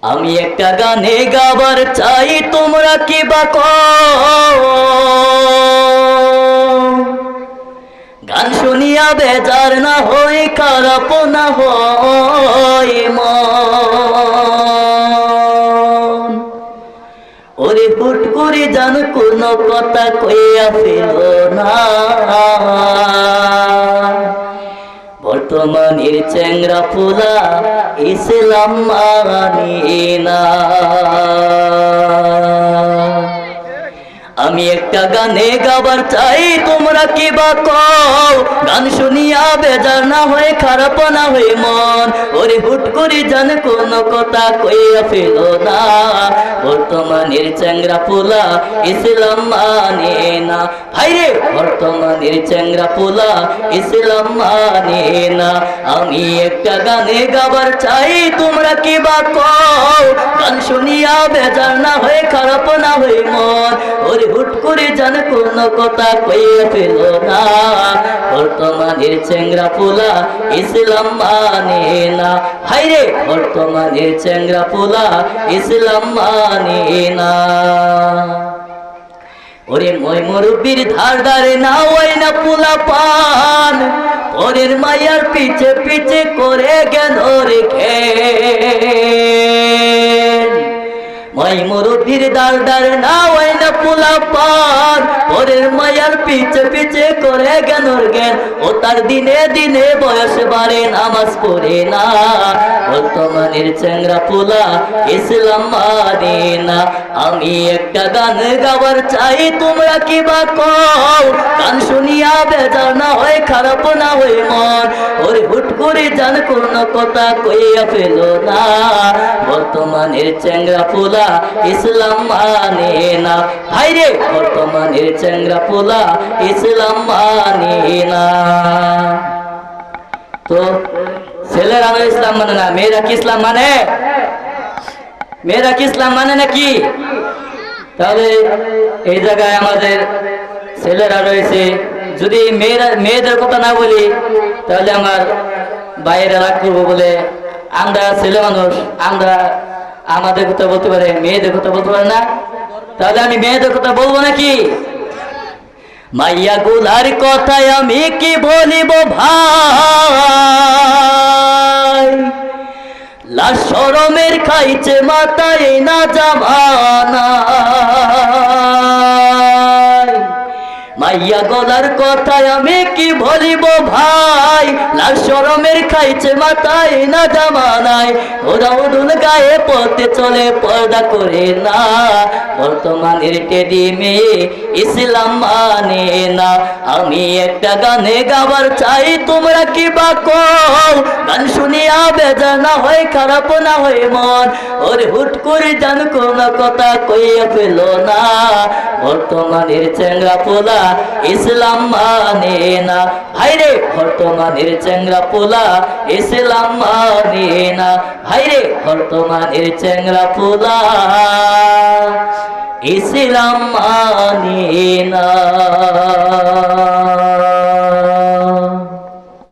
আমি একটা গানে গাবার চাই, তোমরা কি বা কও? গান শুনিয়া বেজার না হই, খারাপ না হই মন। ওরে হুট করে জান কোনো কথা কইয়া ফেল না, বর্তমানের চ্যাংরা পোলা ইসলাম মানে না। আমি একটা গানে গাবার চাই, তোমরা কি বা কও? গান শুনিয়া বেজার না হয়ে, খারাপ না হয়ে মন। ওরে হুট করে জান কোনো কথা কইয়া ফেল না, বর্তমানের চ্যাংরা পোলা ইসলাম মানে না। ভাইরে বর্তমানের চ্যাংরা পোলা ইসলাম মানে না। আমি একটা গানে গাবার চাই, তোমরা কি বা কও? গান শুনিয়া বেজার না হয়ে, খারাপ না হয়ে মন। ওরে হুট করে জান কোনো কথা কইয়া ফেল না, বর্তমানের চ্যাংরা পোলা ইসলাম মানে না। ভাইরে বর্তমানের চ্যাংরা পোলা ইসলাম মানে না। ওরে মই মুরব্বির ধার ধারে না ওই না পোলা পান, পরের মায়ার পিছে পিছে করে গেল রেখে। মই মুরব্বির ধার ধারে না ওই না পোলা পান, পরের মায়ার পিছে পিছে করে গেল জ্ঞান। ও তার দিনে দিনে বয়স বাড়ে, নামাজ পড়ে না, বর্তমানের চ্যাংরা পোলা ইসলাম মানে না। আমি একটা গান গাবার চাই, তোমরা কি বা কও? গান শুনিয়া বেজার না হয়, খারাপ না হয়ে মন। ওরে হুট করে জান কোনো কথা কইয়া ফেল না, বর্তমানের চ্যাংরা পোলা ইসলাম মানে না। ভাইরে বর্তমানের চ্যাংরা পোলা ইসলাম মানে না। তো ছেলেরা ইসলাম মানে না, মেয়েরা কি ইসলাম মানে? মেয়েরা কি ইসলাম মানে নাকি? তাহলে এই জায়গায় আমাদের ছেলেরা রয়েছে, যদি মেয়েদের কথা না বলি তাহলে আমার বাইরে রাগ করবো বলে, আমরা ছেলে মানুষ, আমরা আমাদের কথা বলতে পারে, মেয়েদের কথা বলতে পারে না। তাহলে আমি মেয়েদের কথা বলবো নাকি? মাইয়া গুলার কথায় আমি কি বলিব ভাই, লাশ শরমের খাইছে মাথায় না জামানা। মাইয়া গলার কথায় আমি কি বলিব ভাই, লাশ শরমের খাইছে মাথায় না জামানায়। ওরা উড়ুল গায়ে পথে চলে, পর্দা করে না, বর্তমানের টেডি মেয়ে ইসলাম মানে না। আমি একটা গানে গাবার চাই, তোমরা কি বা কও? গান শুনিয়া বেজার না হয়, খারাপ না হয় মন। ওরে হুট করে জান কোনো কথা কইয়া ফেল না, বর্তমানের চ্যাংরা পোলা ইসলাম মানে না। ভাইরে বর্তমানের চ্যাংরা পোলা ইসলাম মানে না। ভাইরে বর্তমানের চ্যাংরা পোলা ইসলাম মানে না।